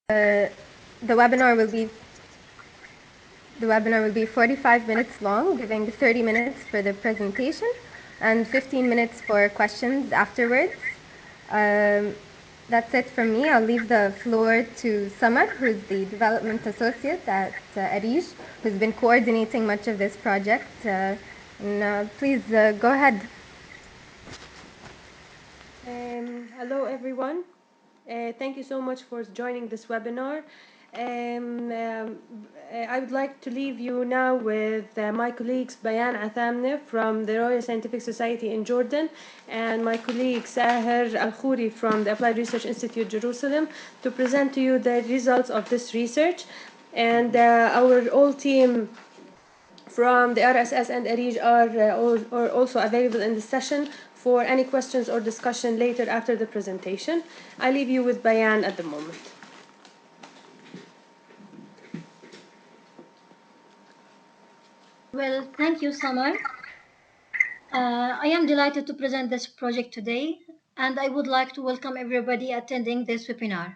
The webinar will be 45 minutes long, giving 30 minutes for the presentation and 15 minutes for questions afterwards. That's it from me. I'll leave the floor to Samar, who's the Development Associate at ARIJ, who's been coordinating much of this project. Please go ahead. Hello, everyone. Thank you so much for joining this webinar. I would like to leave you now with my colleagues Bayan Athamne from the Royal Scientific Society in Jordan and my colleague Sahir Al-Khouri from the Applied Research Institute Jerusalem to present to you the results of this research. And our whole team from the RSS and ARIJ are also available in the session for any questions or discussion later after the presentation. I leave you with Bayan at the moment. Well, thank you, Samar. I am delighted to present this project today, and I would like to welcome everybody attending this webinar.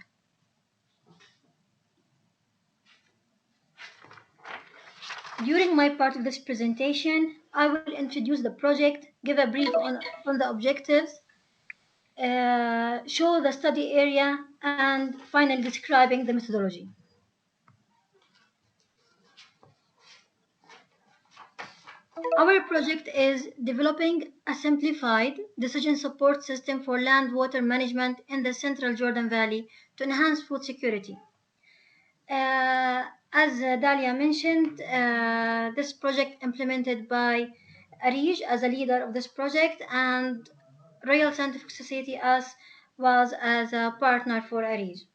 During my part of this presentation, I will introduce the project, give a brief on the objectives, show the study area, and finally describing the methodology. Our project is developing a simplified decision support system for land water management in the central Jordan Valley to enhance food security. As Dalia mentioned, this project implemented by ARIJ as a leader of this project, and Royal Scientific Society was as a partner for ARIJ.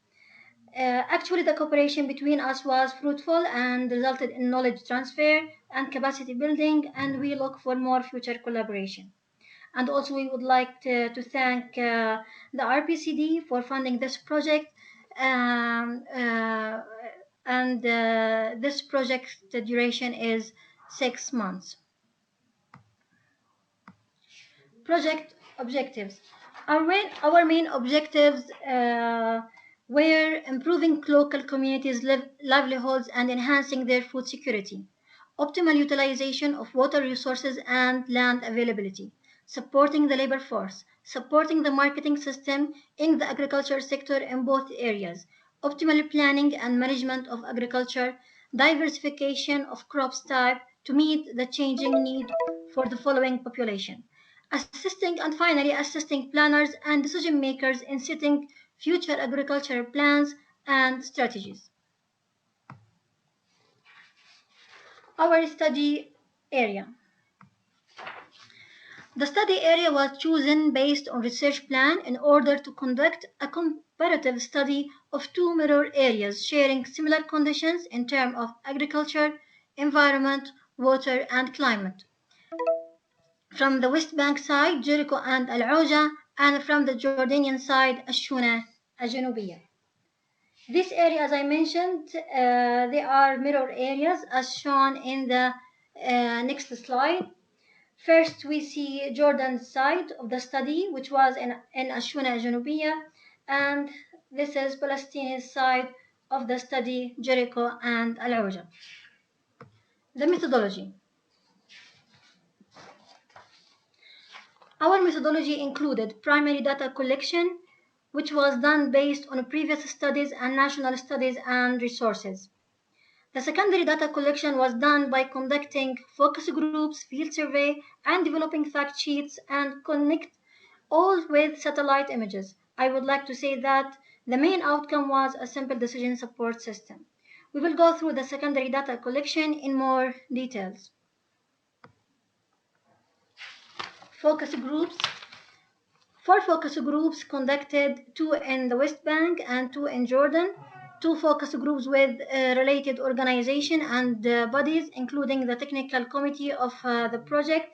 Actually, the cooperation between us was fruitful and resulted in knowledge transfer and capacity building, and we look for more future collaboration. And also, we would like to thank the RPCD for funding this project. This project, the duration is 6 months. Project objectives. Our main objectives were improving local communities' livelihoods and enhancing their food security, optimal utilization of water resources and land availability, supporting the labor force, supporting the marketing system in the agriculture sector in both areas, optimal planning and management of agriculture, diversification of crops type to meet the changing need for the following population, assisting planners and decision makers in setting future agricultural plans and strategies. Our study area. The study area was chosen based on research plan in order to conduct a comparative study of two mirror areas sharing similar conditions in terms of agriculture, environment, water, and climate. From the West Bank side, Jericho and Al-Auja, and from the Jordanian side, Ashuna Al-Janubiyya. This area, as I mentioned, they are mirror areas as shown in the next slide. First, we see Jordan's side of the study, which was in Ashuna Al-Janubiyya, and this is Palestine's side of the study, Jericho and Al-Auja. The methodology. Our methodology included primary data collection, which was done based on previous studies and national studies and resources. The secondary data collection was done by conducting focus groups, field survey, and developing fact sheets and connect all with satellite images. I would like to say that the main outcome was a simple decision support system. We will go through the secondary data collection in more details. Focus groups. 4 focus groups conducted, 2 in the West Bank and 2 in Jordan. 2 focus groups with related organization and bodies, including the technical committee of the project.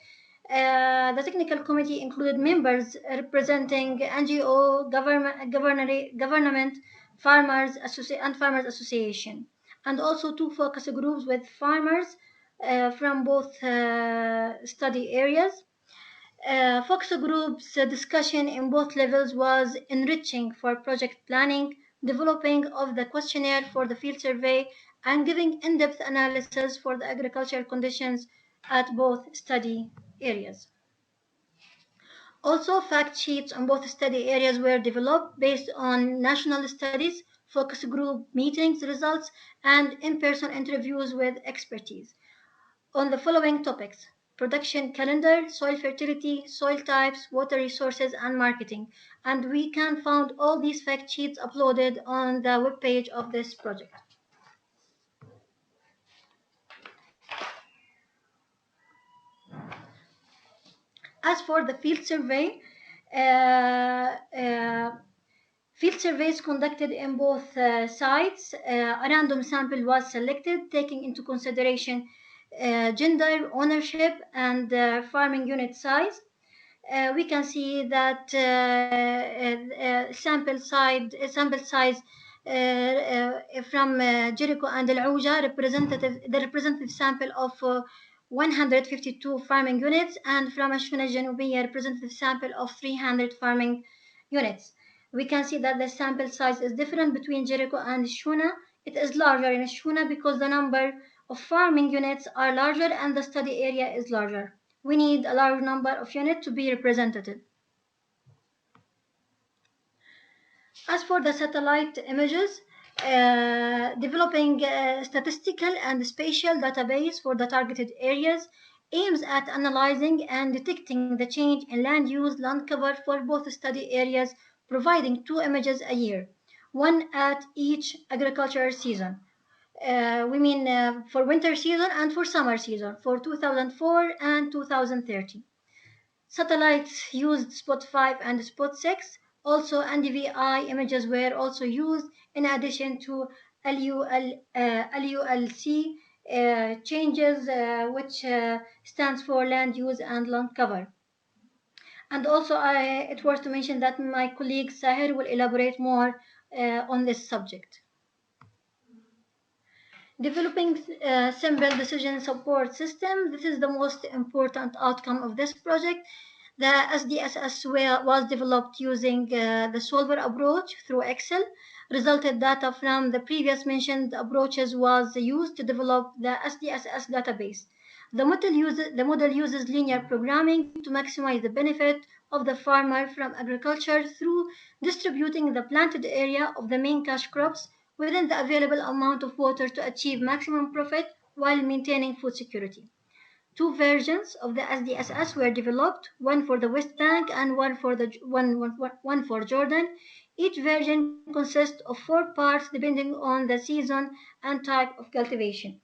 The technical committee included members representing NGO, government, farmers, and farmers association, and also 2 focus groups with farmers from both study areas. Focus groups discussion in both levels was enriching for project planning, developing of the questionnaire for the field survey, and giving in-depth analysis for the agricultural conditions at both study areas. Also, fact sheets on both study areas were developed based on national studies, focus group meetings results, and in-person interviews with expertise on the following topics: production calendar, soil fertility, soil types, water resources, and marketing. And we can find all these fact sheets uploaded on the webpage of this project. As for the field survey, field surveys conducted in both sites. A random sample was selected, taking into consideration gender, ownership, and farming unit size. We can see that sample size from Jericho and Al-Auja, the representative sample of 152 farming units, and from Ashuna Janubiya, representative sample of 300 farming units. We can see that the sample size is different between Jericho and Shuna. It is larger in Shuna because the number of farming units are larger and the study area is larger. We need a large number of units to be representative. As for the satellite images, developing a statistical and spatial database for the targeted areas aims at analyzing and detecting the change in land use, land cover for both study areas, providing 2 images a year, one at each agricultural season. For winter season and for summer season for 2004 and 2030. Satellites used Spot 5 and Spot 6. Also, NDVI images were also used in addition to LULC changes, which stands for land use and land cover. And also, it's worth to mention that my colleague Sahir will elaborate more on this subject. Developing simple decision support system. This is the most important outcome of this project. The SDSS was developed using the solver approach through Excel. Resulted data from the previous mentioned approaches was used to develop the SDSS database. The model uses linear programming to maximize the benefit of the farmer from agriculture through distributing the planted area of the main cash crops within the available amount of water to achieve maximum profit while maintaining food security. 2 versions of the SDSS were developed, one for the West Bank and one for Jordan. Each version consists of 4 parts depending on the season and type of cultivation.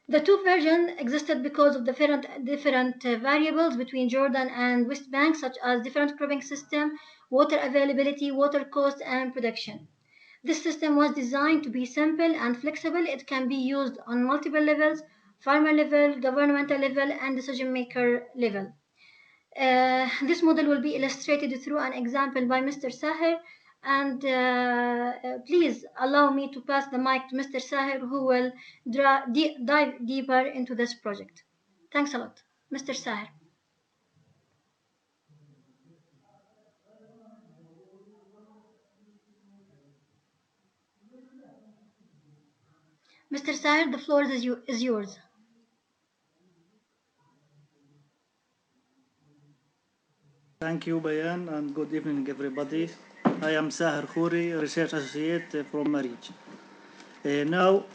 The 2 versions existed because of different variables between Jordan and West Bank, such as different cropping system, water availability, water cost, and production. This system was designed to be simple and flexible. It can be used on multiple levels: farmer level, governmental level, and decision maker level. This model will be illustrated through an example by Mr. Sahir. And please allow me to pass the mic to Mr. Sahir, who will dive deeper into this project. Thanks a lot. Mr. Sahir. Mr. Sahir, the floor is yours. Thank you, Bayan, and good evening, everybody. I am Sahir Khouri, Research Associate from ARIJ. Now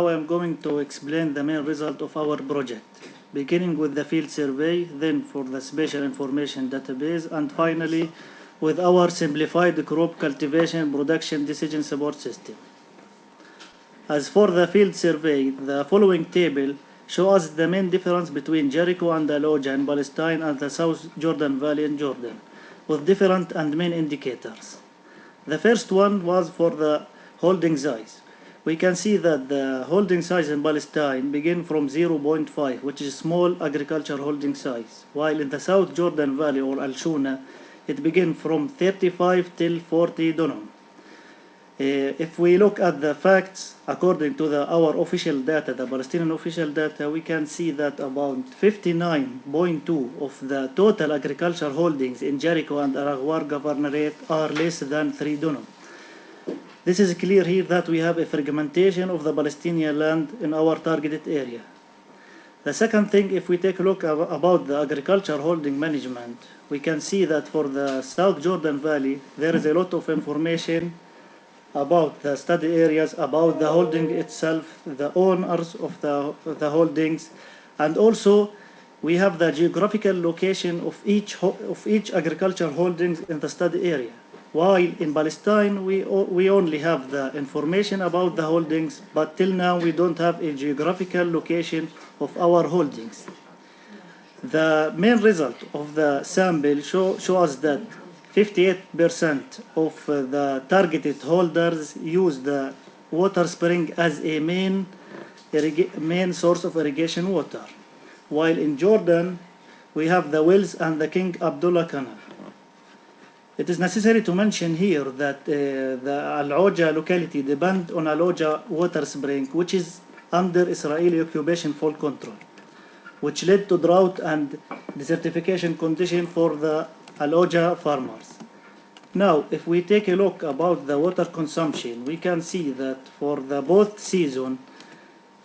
I am going to explain the main result of our project, beginning with the field survey, then for the spatial information database, and finally with our simplified crop cultivation production decision support system. As for the field survey, the following table shows the main difference between Jericho and Al-Auja in Palestine and the South Jordan Valley in Jordan, with different and main indicators. The first one was for the holding size. We can see that the holding size in Palestine begin from 0.5, which is small agriculture holding size, while in the South Jordan Valley or Al-Shuna, it begins from 35 till 40 dunum. If we look at the facts according to our official data, the Palestinian official data, we can see that about 59.2 of the total agricultural holdings in Jericho and Araghwar governorate are less than 3 dunum. This is clear here that we have a fragmentation of the Palestinian land in our targeted area. The second thing, if we take a look about the agriculture holding management, we can see that for the South Jordan Valley, there is a lot of information about the study areas, about the holding itself, the owners of the holdings, and also we have the geographical location of each agricultural holdings in the study area. While in Palestine, we only have the information about the holdings, but till now we don't have a geographical location of our holdings. The main result of the sample show us that 58% of the targeted holders use the water spring as a main source of irrigation water, while in Jordan we have the wells and the King Abdullah Canal. It is necessary to mention here that the Al-Oja locality depends on Al-Oja water spring, which is under Israeli occupation full control, which led to drought and desertification condition for the Al-Oja farmers. Now, if we take a look about the water consumption, we can see that for the both season,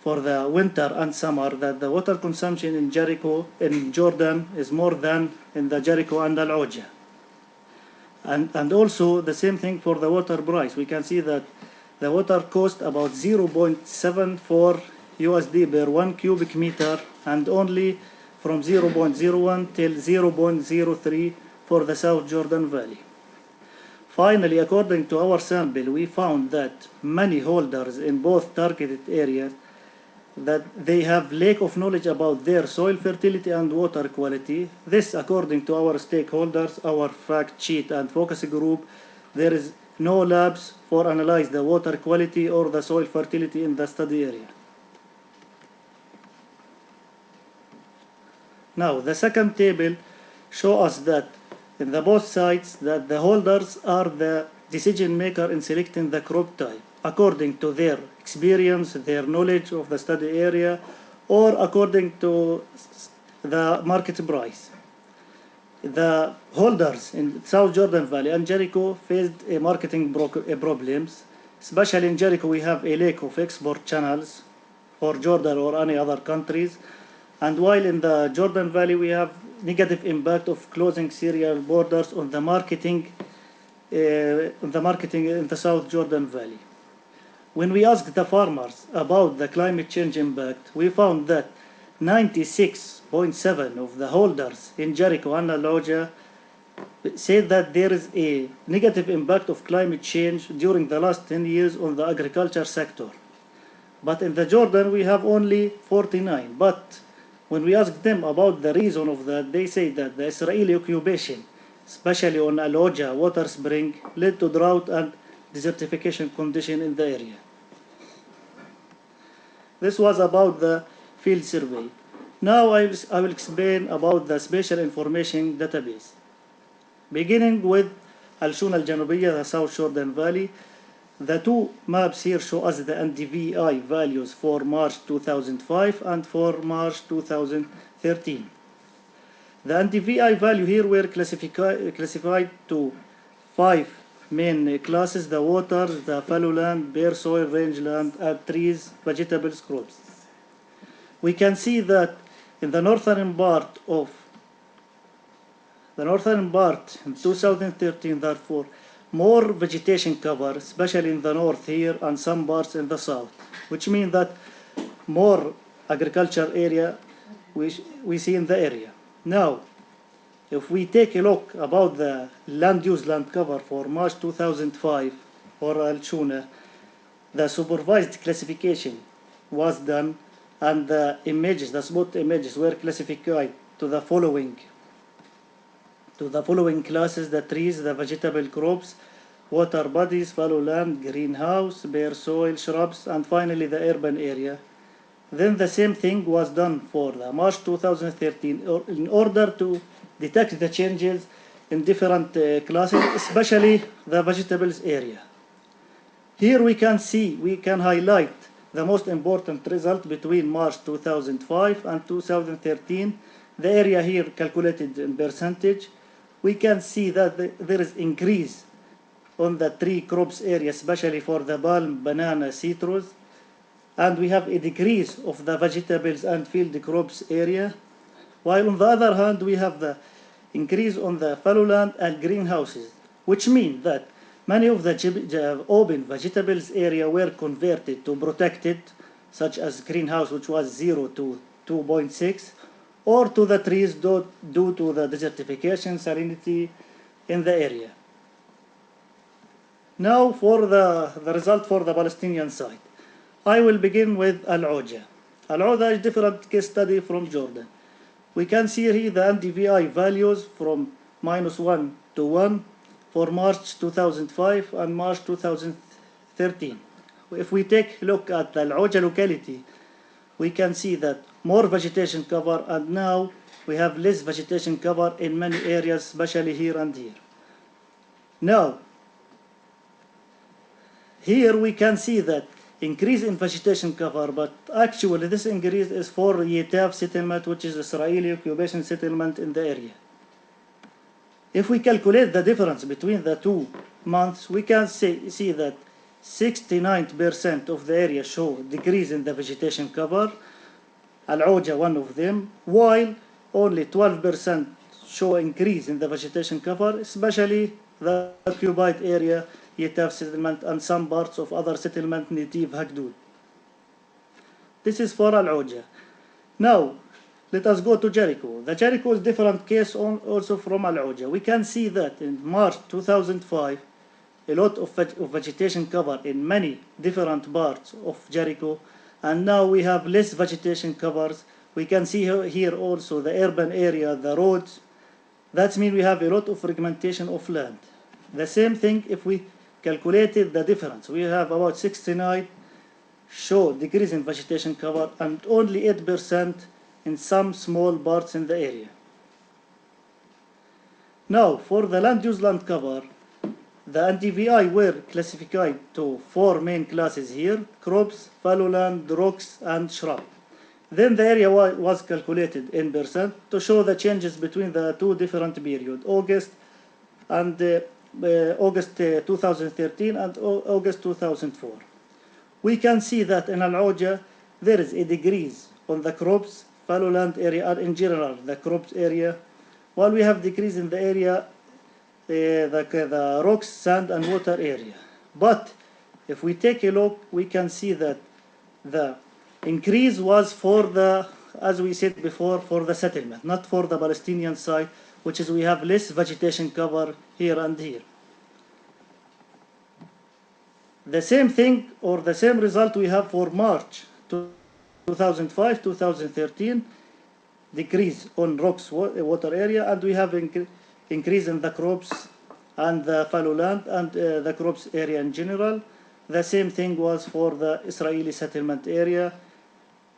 for the winter and summer, that the water consumption in Jericho, in Jordan, is more than in the Jericho and Al-Oja. And also the same thing for the water price. We can see that the water cost about 0.74 USD per 1 cubic meter, and only from 0.01 till 0.03 for the South Jordan Valley. Finally, according to our sample, we found that many holders in both targeted areas that they have lack of knowledge about their soil fertility and water quality. This, according to our stakeholders, our fact sheet and focus group, there is no labs for analyze the water quality or the soil fertility in the study area. Now, the second table shows us that in the both sides that the holders are the decision maker in selecting the crop type according to their experience, their knowledge of the study area, or according to the market price. The holders in South Jordan Valley and Jericho faced a marketing problems. Especially in Jericho, we have a lack of export channels for Jordan or any other countries. And while in the Jordan Valley, we have negative impact of closing cereal borders on the marketing in the South Jordan Valley. When we asked the farmers about the climate change impact, we found that 96.7% of the holders in Jericho and Al-Oja said that there is a negative impact of climate change during the last 10 years on the agriculture sector. But in the Jordan, we have only 49%. But when we asked them about the reason of that, they say that the Israeli occupation, especially on Al-Oja water spring, led to drought and desertification condition in the area. This was about the field survey. Now I will explain about the spatial information database. Beginning with Al-Shuna Al-Janubiyya, the South Jordan Valley, the two maps here show us the NDVI values for March 2005 and for March 2013. The NDVI value here were classified to 5 main classes: the water, the fallow land, bare soil, rangeland, and trees, vegetables, crops. We can see that in the northern part in 2013, therefore, more vegetation cover, especially in the north here and some parts in the south, which means that more agriculture area we see in the area. Now, if we take a look about the land use land cover for March 2005 for Al-Shuna, the supervised classification was done, and the images, the spot images, were classified to the following classes: the trees, the vegetable crops, water bodies, fallow land, greenhouse, bare soil, shrubs, and finally the urban area. Then the same thing was done for the March 2013 in order to detect the changes in different classes, especially the vegetables area. Here we can see, we can highlight the most important result between March 2005 and 2013. The area here calculated in percentage. We can see that there is increase on the tree crops area, especially for the palm, banana, citrus. And we have a decrease of the vegetables and field crops area. While on the other hand, we have the increase on the fallow land and greenhouses, which means that many of the open vegetables area were converted to protected, such as greenhouse, which was 0 to 2.6, or to the trees due to the desertification, salinity in the area. Now for the result for the Palestinian side. I will begin with Al-Oja. Al-Oja is different case study from Jordan. We can see here the NDVI values from -1 to 1 for March 2005 and March 2013. If we take a look at the Al-Oja locality, we can see that more vegetation cover, and now we have less vegetation cover in many areas, especially here and here. Now, here we can see that increase in vegetation cover, but actually this increase is for Yetav settlement, which is Israeli occupation settlement in the area. If we calculate the difference between the 2 months, we can see that 69% of the area show decrease in the vegetation cover, Al-Oja one of them, while only 12% show increase in the vegetation cover, especially the occupied area, Yetav settlement, and some parts of other settlement, Native Hagdud. This is for Al-Oja. Now, let us go to Jericho. The Jericho is different case also from Al-Oja. We can see that in March 2005, a lot of vegetation cover in many different parts of Jericho, and now we have less vegetation covers. We can see here also the urban area, the roads. That means we have a lot of fragmentation of land. The same thing if we calculated the difference. We have about 69 show decrease in vegetation cover and only 8% in some small parts in the area. Now, for the land use land cover, the NDVI were classified to 4 main classes here: crops, fallow land, rocks, and shrub. Then the area was calculated in percent to show the changes between the 2 different periods, August 2013 and August 2004. We can see that in Al-Oja there is a decrease on the crops, fallow land area, and in general the crops area, while we have decrease in the area, the rocks, sand, and water area. But if we take a look, we can see that the increase was for the, as we said before, for the settlement, not for the Palestinian side, which is we have less vegetation cover here and here. The same thing or the same result we have for March 2005-2013, decrease on rocks water area, and we have increase in the crops and the fallow land and the crops area in general. The same thing was for the Israeli settlement area,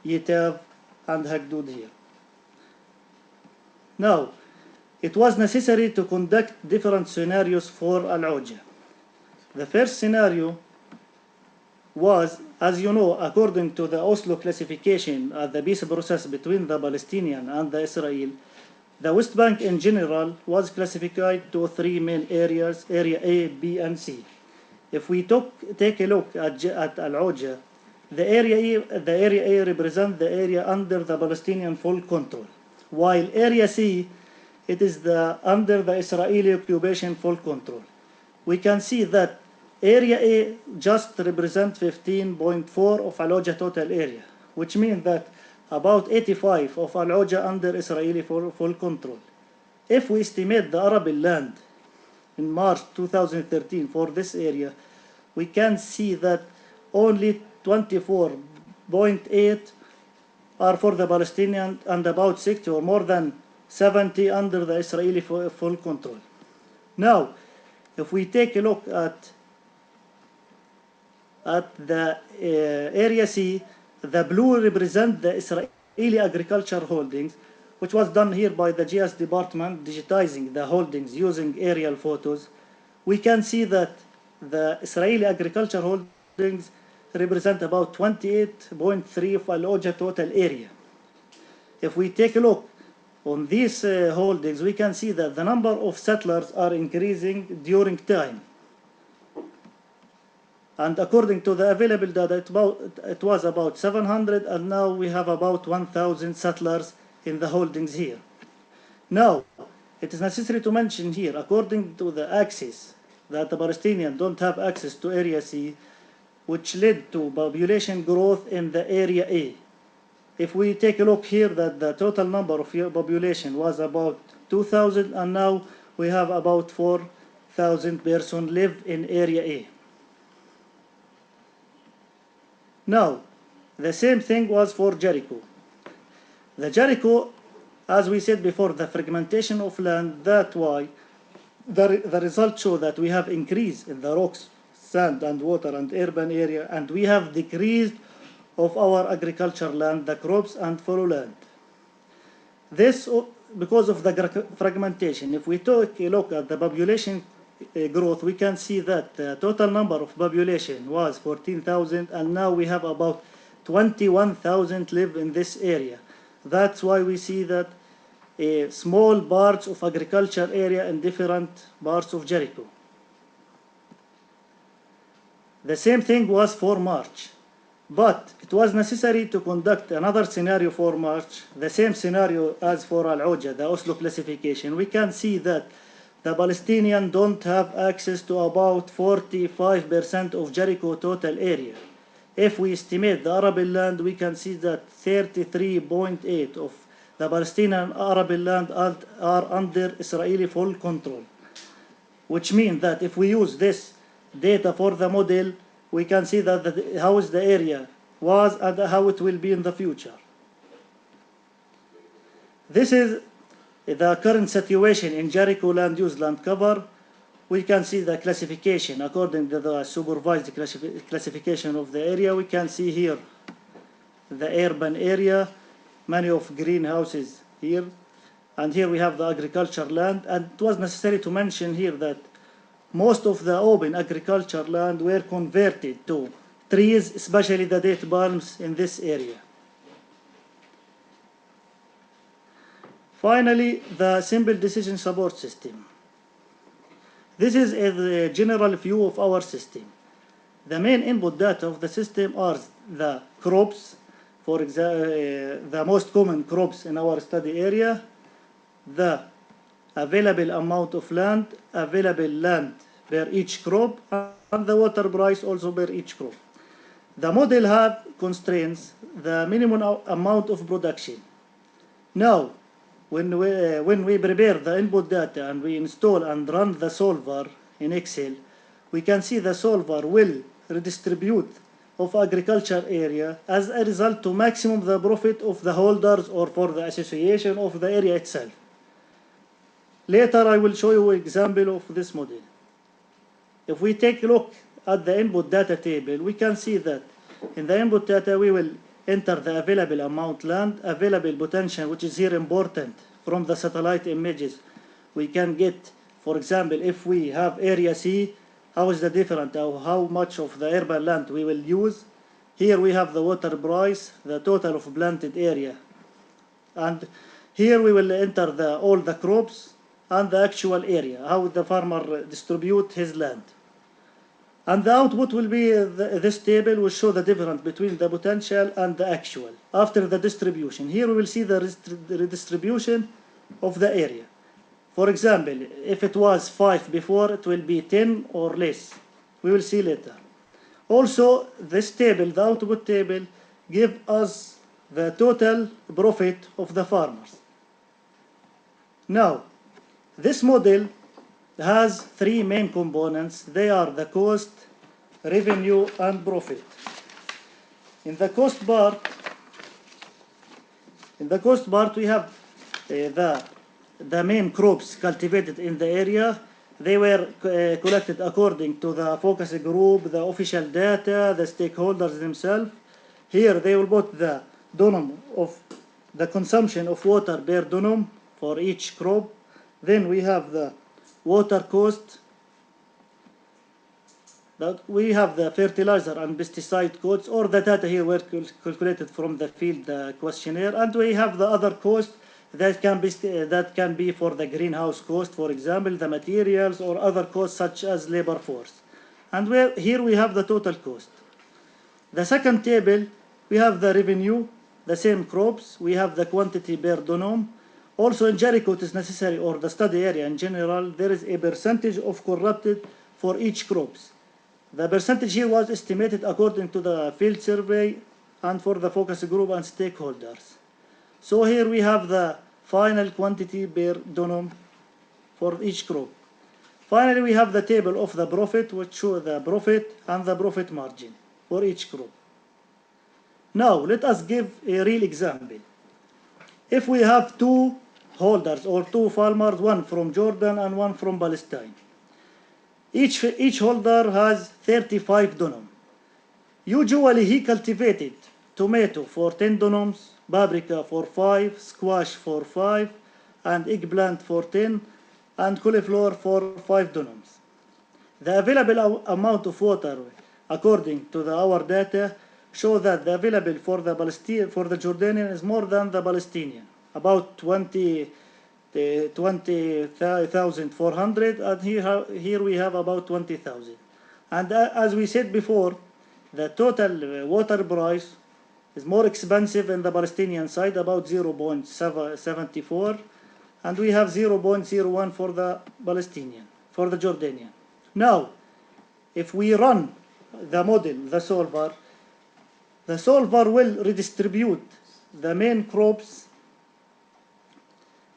Yetav and Hagdud here. Now, it was necessary to conduct different scenarios for Al-Oja. The first scenario was, as you know, according to the Oslo classification of the peace process between the Palestinian and the Israel, the West Bank in general was classified to 3 main areas, area A, B, and C. If we take a look at Al-Oja, the area A represents the area under the Palestinian full control, while area C, it is under the Israeli occupation full control. We can see that area A just represents 15.4 of Al-Oja total area, which means that about 85 of Al-Oja under Israeli full control. If we estimate the arable land in March 2013 for this area, we can see that only 24.8 are for the Palestinian and about 60 or more than 70 under the Israeli full control. Now, if we take a look at the area C, the blue represent the Israeli agriculture holdings, which was done here by the GS department, digitizing the holdings using aerial photos. We can see that the Israeli agriculture holdings represent about 28.3 of Al Oja total area. If we take a look on these holdings, we can see that the number of settlers are increasing during time. And according to the available data, it was about 700, and now we have about 1,000 settlers in the holdings here. Now, it is necessary to mention here, according to the axis, that the Palestinians don't have access to Area C, which led to population growth in the Area A. If we take a look here, that the total number of population was about 2,000, and now we have about 4,000 persons live in Area A. Now, the same thing was for Jericho. The Jericho, as we said before, the fragmentation of land, that's why the results show that we have increase in the rocks, sand and water and urban area, and we have decreased of our agricultural land, the crops and fallow land. This because of the fragmentation. If we take a look at the population growth, we can see that the total number of population was 14,000, and now we have about 21,000 live in this area. That's why we see that small parts of agriculture area in different parts of Jericho. The same thing was for March, but it was necessary to conduct another scenario for March, the same scenario as for Al Oja, the Oslo classification. We can see that the Palestinians don't have access to about 45% of Jericho total area. If we estimate the arable land, we can see that 33.8 of the Palestinian arable land are under Israeli full control, which means that if we use this data for the model, we can see that how is the area was and how it will be in the future. This is the current situation in Jericho land use land cover. We can see the classification according to the supervised classification of the area. We can see here the urban area, many of greenhouses here, and here we have the agriculture land. And it was necessary to mention here that most of the open agriculture land were converted to trees, especially the date palms in this area. Finally, the simple decision support system. This is a general view of our system. The main input data of the system are the crops, for example, the most common crops in our study area, the available amount of land, available land per each crop, and the water price also per each crop. The model have constraints the minimum amount of production. Now, when we prepare the input data and we install and run the solver in Excel, we can see the solver will redistribute of agriculture area as a result to maximum the profit of the holders or for the association of the area itself. Later I will show you an example of this model. If we take a look at the input data table, we can see that in the input data we will enter the available amount land, available potential, which is here important from the satellite images. We can get, for example, if we have area C, how is the difference, how much of the urban land we will use. Here we have the water price, the total of planted area. And here we will enter all the crops and the actual area, how the farmer distribute his land. And the output will be, this table will show the difference between the potential and the actual after the distribution. Here we will see the redistribution of the area. For example, if it was 5 before, it will be 10 or less. We will see later. Also, this table, the output table, gives us the total profit of the farmers. Now, this model has 3 main components. They are the cost, revenue, and profit. In the cost part, we have the main crops cultivated in the area. They were collected according to the focus group, the official data, the stakeholders themselves. Here they will put the dunum of the consumption of water per dunum for each crop. Then we have the water cost, that we have the fertilizer and pesticide costs, or the data here were calculated from the field questionnaire, and we have the other cost that can be for the greenhouse cost, for example, the materials or other costs such as labor force. And here we have the total cost. The second table, we have the revenue, the same crops, we have the quantity per dönum. Also in Jericho it is necessary, or the study area in general, there is a percentage of corrupted for each crops. The percentage here was estimated according to the field survey and for the focus group and stakeholders. So here we have the final quantity per dönum for each crop. Finally, we have the table of the profit, which shows the profit and the profit margin for each crop. Now, let us give a real example. If we have two holders or two farmers, one from Jordan and one from Palestine, each holder has 35 dönum. Usually he cultivated tomato for 10 dönums, paprika for 5, squash for 5, and eggplant for 10, and cauliflower for 5 dönums. The available amount of water, according to our data, show that the available for the Jordanian is more than the Palestinian, about 20,400, and here we have about 20,000. And as we said before, the total water price is more expensive in the Palestinian side, about 0.74, and we have 0.01 for the Jordanian. Now, if we run the model, the solver will redistribute the main crops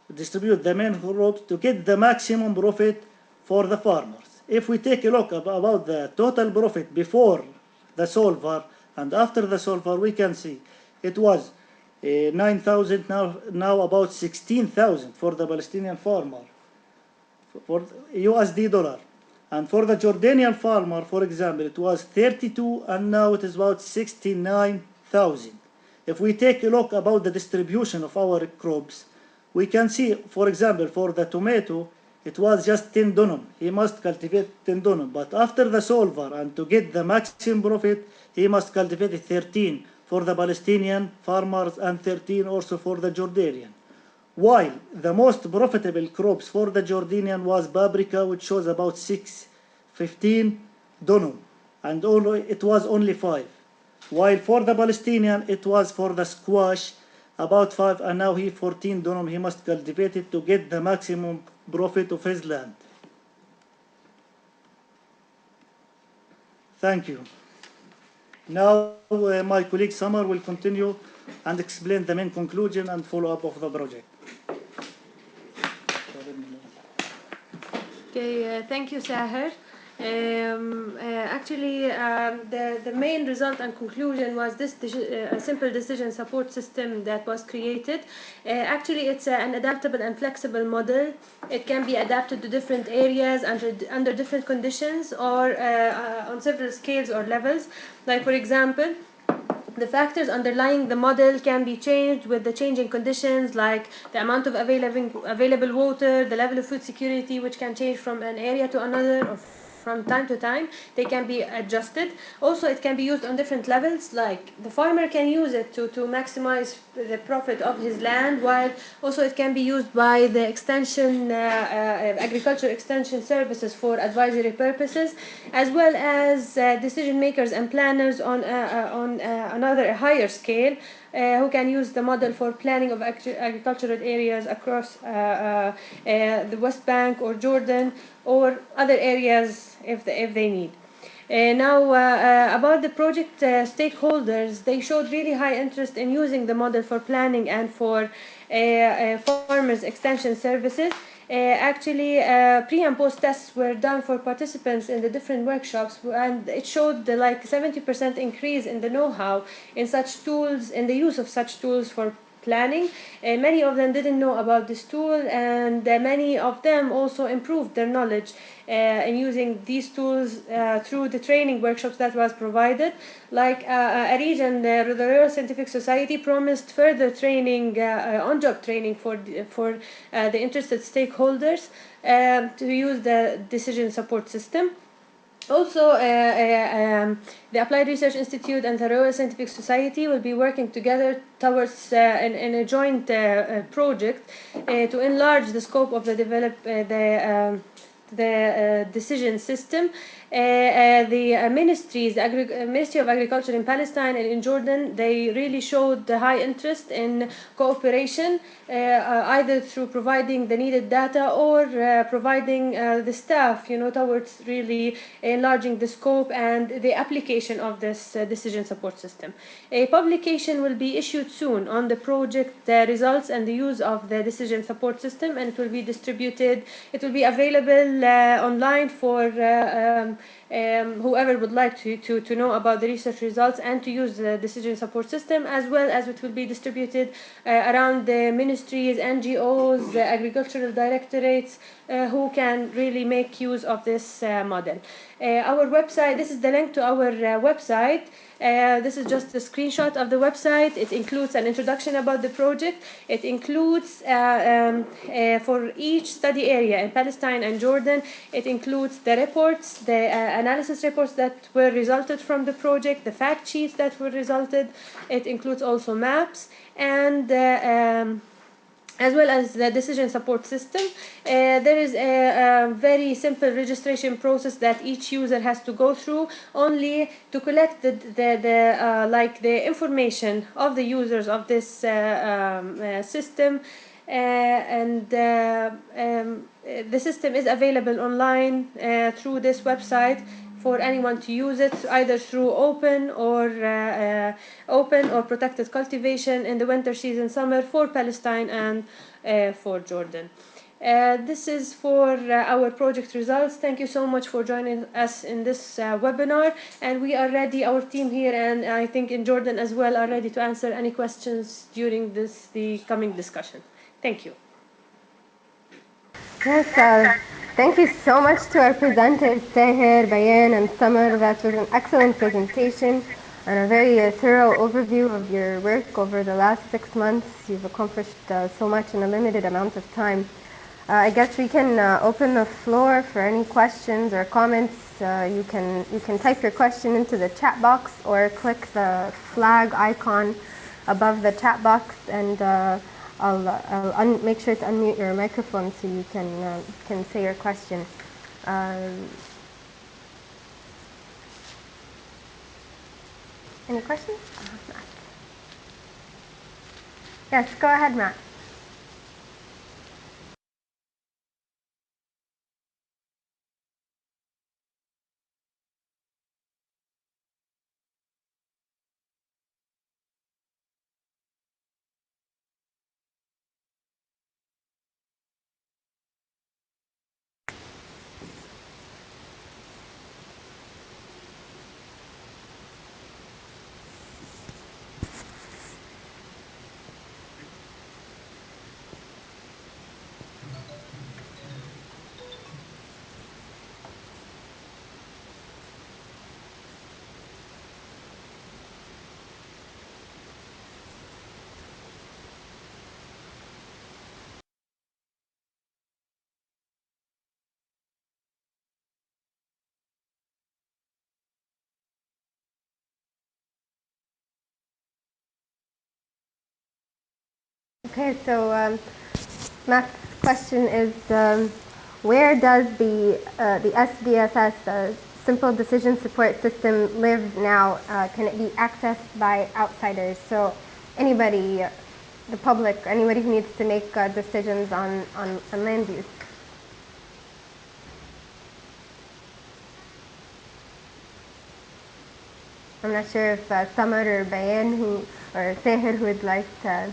to get the maximum profit for the farmers. If we take a look about the total profit before the solver and after the solver, we can see it was 9,000, now about 16,000 for the Palestinian farmer, for USD dollar. And for the Jordanian farmer, for example, it was 32, and now it is about 69,000. If we take a look about the distribution of our crops, we can see, for example, for the tomato, it was just 10 dönum. He must cultivate 10 dönum. But after the solver, and to get the maximum profit, he must cultivate 13 for the Palestinian farmers and 13 also for the Jordanian. While the most profitable crops for the Jordanian was paprika, which shows about 15 dönum, and it was only 5. While for the Palestinian, it was for the squash about 5, and now 14 dönum. He must cultivate it to get the maximum profit of his land. Thank you. Now my colleague Samar will continue and explain the main conclusion and follow-up of the project. Okay, thank you, Sahar. The main result and conclusion was this a simple decision support system that was created. Actually, it's an adaptable and flexible model. It can be adapted to different areas under different conditions, or on several scales or levels. Like, for example, the factors underlying the model can be changed with the changing conditions, like the amount of available water, the level of food security, which can change from an area to another or from time to time. They can be adjusted. Also, it can be used on different levels, like the farmer can use it to maximize the profit of his land, while also it can be used by the agriculture extension services for advisory purposes, as well as decision makers and planners on another higher scale, who can use the model for planning of agricultural areas across the West Bank or Jordan or other areas if they need. About the project stakeholders, they showed really high interest in using the model for planning and for farmers extension services. Pre and post tests were done for participants in the different workshops, and it showed like 70% increase in the know-how in such tools, in the use of such tools for planning. Many of them didn't know about this tool, and many of them also improved their knowledge in using these tools through the training workshops that was provided. Like ARIJ and the Royal Scientific Society promised further training, on-job training for the interested stakeholders to use the decision support system. Also, the Applied Research Institute and the Royal Scientific Society will be working together towards in a joint project to enlarge the scope of the decision system. The ministries, Ministry of Agriculture in Palestine and in Jordan, they really showed the high interest in cooperation, either through providing the needed data or providing the staff, towards really enlarging the scope and the application of this decision support system. A publication will be issued soon on the project results and the use of the decision support system, and it will be distributed. It will be available online for whoever would like to know about the research results and to use the decision support system, as well as it will be distributed around the ministries, NGOs, agricultural directorates, who can really make use of this model. Our website, this is the link to our website. This is just a screenshot of the website. It includes an introduction about the project. It includes, for each study area in Palestine and Jordan, it includes the reports, the analysis reports that were resulted from the project, the fact sheets that were resulted. It includes also maps and as well as the decision support system. There is a very simple registration process that each user has to go through, only to collect the information of the users of this system. The system is available online through this website for anyone to use it, either through open or protected cultivation in the winter season, summer, for Palestine and for Jordan. This is for our project results. Thank you so much for joining us in this webinar, and we are ready, our team here and I think in Jordan as well, are ready to answer any questions during the coming discussion. Thank you. Yes, thank you so much to our presenters, Tahir, Bayan, and Samar. That was an excellent presentation and a very thorough overview of your work over the last 6 months. You've accomplished so much in a limited amount of time. I guess we can open the floor for any questions or comments. You can type your question into the chat box or click the flag icon above the chat box, and I'll make sure to unmute your microphone so you can say your question. Any questions? Matt. Yes, go ahead, Matt. Okay, so Matt's question is, where does the SDSS, Simple Decision Support System, live now? Can it be accessed by outsiders? So anybody, the public, anybody who needs to make decisions on land use. I'm not sure if Samar or Bayan or Tahir who would like to.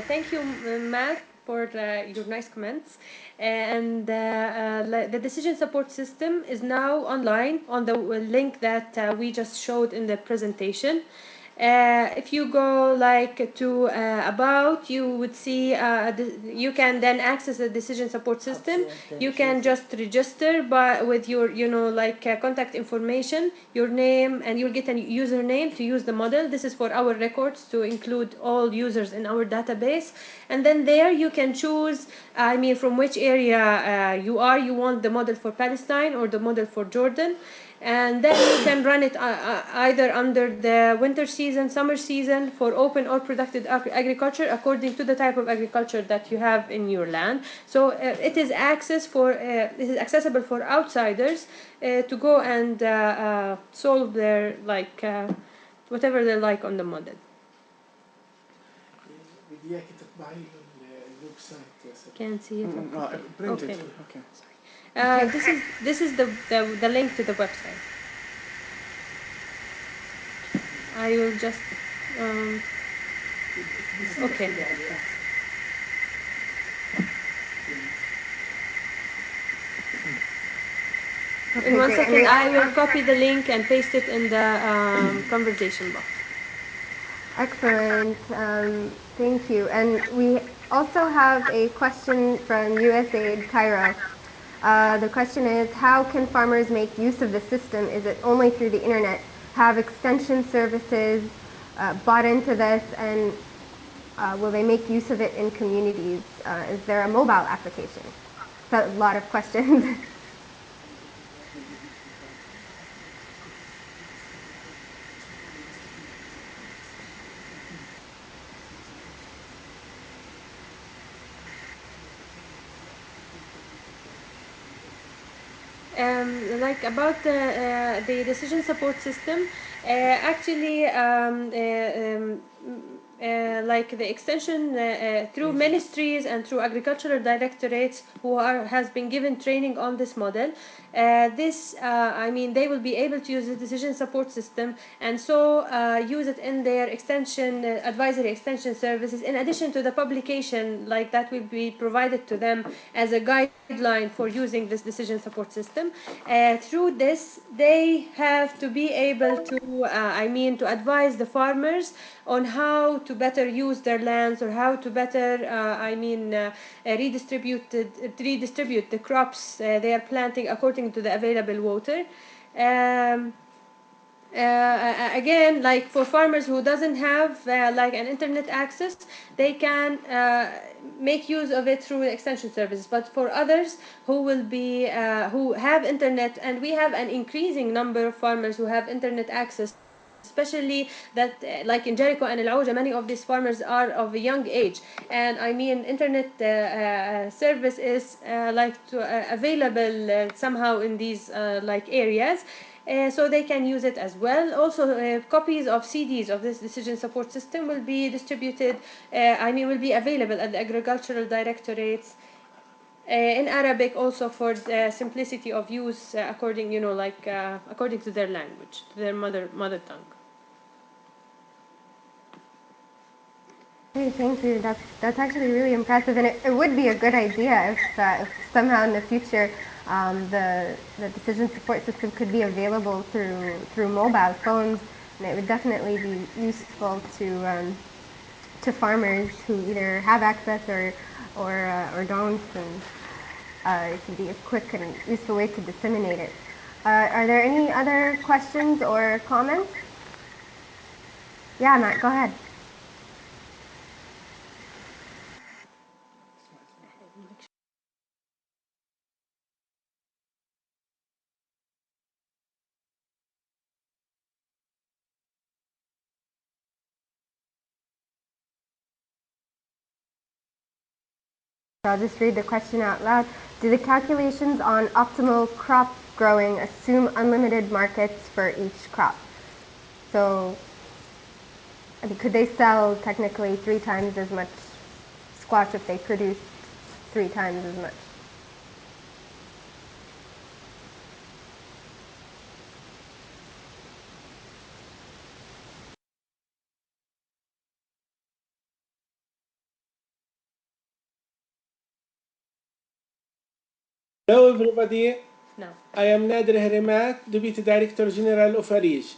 Thank you, Matt, for your nice comments. The decision support system is now online on the link that we just showed in the presentation. If you go like to about, you would see you can then access the decision support system. You can just register with your like contact information, your name, and you'll get a username to use the model. This is for our records to include all users in our database. And then there you can choose, I mean, from which area you want the model for Palestine or the model for Jordan. And then you can run it either under the winter season, summer season, for open or productive agriculture according to the type of agriculture that you have in your land. So it is accessible for outsiders to go and solve their like whatever they like on the model. Can't see it. Okay. This is the link to the website. I will just okay. In 1 second, I will copy the link and paste it in the conversation box. Excellent. Thank you. And we also have a question from USAID Cairo. The question is, how can farmers make use of the system? Is it only through the internet? Have extension services bought into this, and will they make use of it in communities? Is there a mobile application? That's a lot of questions. Like about the decision support system, actually like the extension through ministries and through agricultural directorates who has been given training on this model. I mean, they will be able to use the decision support system, and so use it in their extension advisory extension services, in addition to the publication like that will be provided to them as a guideline for using this decision support system. Through this, they have to be able to I mean, to advise the farmers on how to better use their lands, or how to better redistribute the crops they are planting according to the available water. Again, like for farmers who doesn't have like an internet access, they can make use of it through extension services. But for others who have internet, and we have an increasing number of farmers who have internet access, especially that like in Jericho and El Auja, many of these farmers are of a young age, and I mean, internet service is available somehow in these like areas. So they can use it as well. Also, copies of CDs of this decision support system will be distributed, will be available at the agricultural directorates in Arabic, also for the simplicity of use according, according to their language, to their mother tongue. Hey, thank you. That's actually really impressive, and it would be a good idea if somehow in the future the decision support system could be available through mobile phones, and it would definitely be useful to farmers who either have access or don't, and it could be a quick and useful way to disseminate it. Are there any other questions or comments? Yeah, Matt, go ahead. I'll just read the question out loud. Do the calculations on optimal crop growing assume unlimited markets for each crop? So, I mean, could they sell technically 3 times as much squash if they produced 3 times as much? Hello everybody, No. I am Nader Herimat, Deputy Director General of ARIJ.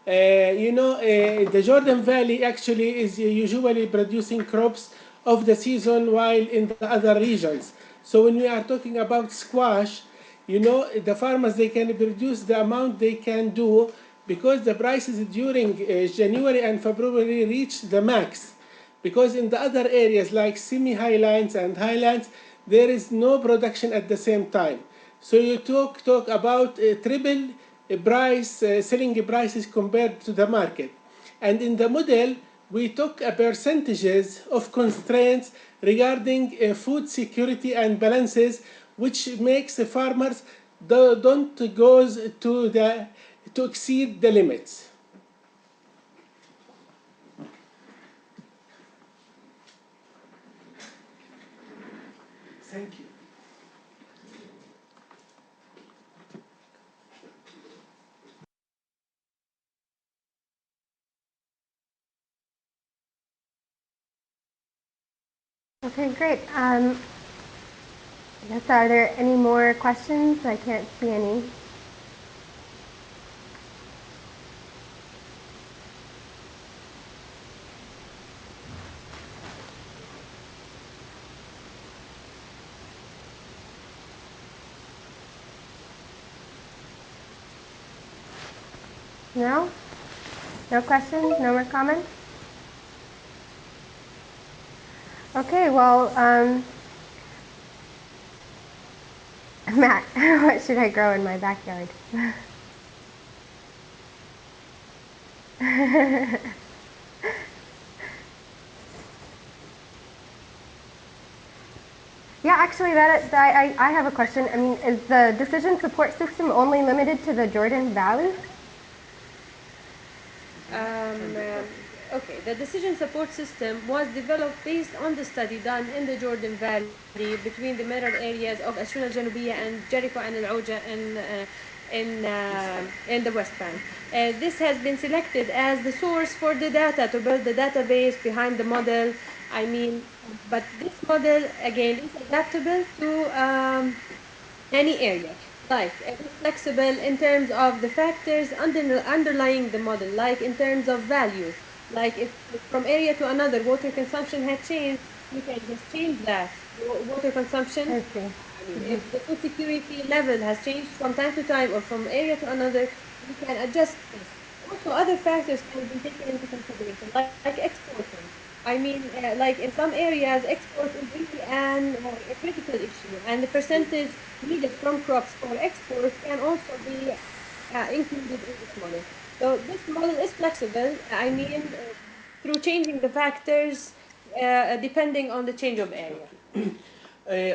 The Jordan Valley actually is usually producing crops of the season while in the other regions. So when we are talking about squash, the farmers, they can produce the amount they can do because the prices during January and February reach the max. Because in the other areas like semi-highlands and highlands, there is no production at the same time. So you talk about triple price selling prices compared to the market. And in the model, we took a percentages of constraints regarding food security and balances, which makes the farmers don't goes to exceed the limits. Thank you. Okay, great. Yes, are there any more questions? I can't see any. No? No questions? No more comments? Okay, well, Matt, what should I grow in my backyard? Yeah, actually, I have a question. I mean, is the decision support system only limited to the Jordan Valley? Okay, the decision support system was developed based on the study done in the Jordan Valley between the mirror areas of Ashuna Janubiyya and Jericho and Al Auja in the West Bank. This has been selected as the source for the data to build the database behind the model. I mean, but this model again is adaptable to any area. Like it's flexible in terms of the factors underlying the model, like in terms of values. Like if from area to another water consumption had changed, you can just change that water consumption. I see. I mean, if the food security level has changed from time to time or from area to another, you can adjust this. Also, other factors can be taken into consideration, like exporting. I mean, like in some areas, export is really a critical issue, and the percentage needed from crops for export can also be included in this model. So this model is flexible. I mean, through changing the factors depending on the change of area.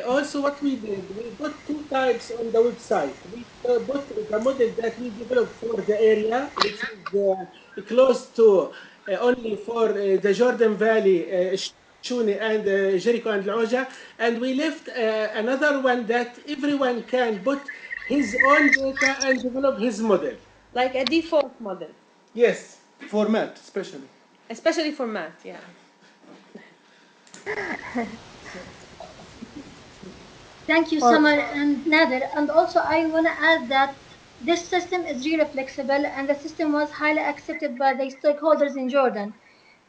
Also, what we did, we put two types on the website. We put the model that we developed for the area, which is close to only for the Jordan Valley, Shuni, and Jericho and Laoja, and we left another one that everyone can put his own data and develop his model. Like a default model, Yes, format especially. especially for math, yeah. Thank you, Well, Summer and Nader. And also, I want to add that this system is really flexible, and the system was highly accepted by the stakeholders in Jordan.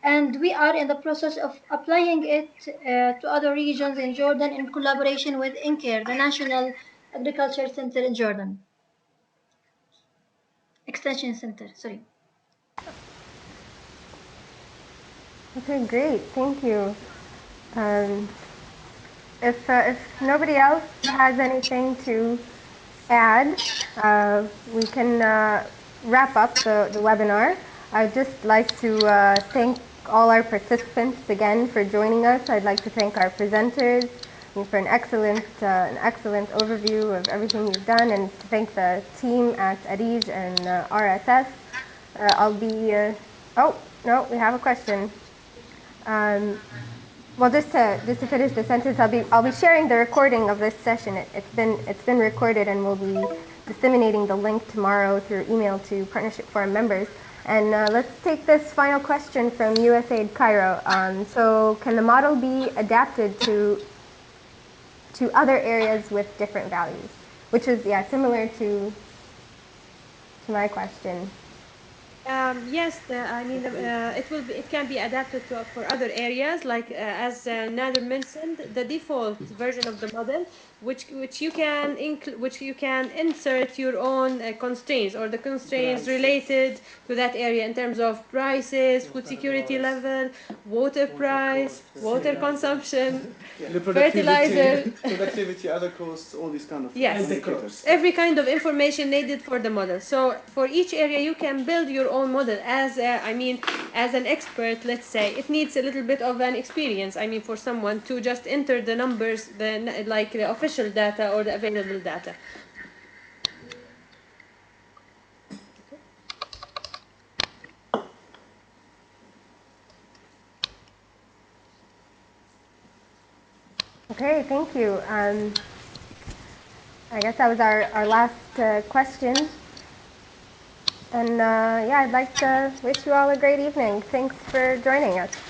And we are in the process of applying it to other regions in Jordan in collaboration with INCARE, the National Agriculture Center in Jordan, Extension Center. Sorry. okay, great. Thank you. Um, if nobody else has anything to add, we can wrap up the webinar. I'd just like to thank all our participants again for joining us. I'd like to thank our presenters for an excellent overview of everything you've done, and to thank the team at ARIJ and RSS. I'll be, oh, no, we have a question. Um, well, just to finish the sentence, I'll be sharing the recording of this session. It's been recorded, and we'll be disseminating the link tomorrow through email to Partnership Forum members. And let's take this final question from USAID Cairo. So, can the model be adapted to other areas with different values? Which is similar to my question. Yes, it can be adapted for other areas. Like as Nader mentioned, the default version of the model, which you can insert your own constraints or the constraints related to that area in terms of prices, food security level, water price, water consumption, fertilizer. Productivity, other costs, all these kind of Yes. And the indicators. crops. Every kind of information needed for the model. So for each area, you can build your own model as an expert. Let's say it needs a little bit of an experience. I mean, for someone to just enter the numbers, like the official data or the available data. Okay, thank you. I guess that was our last question. And yeah, I'd like to wish you all a great evening. Thanks for joining us.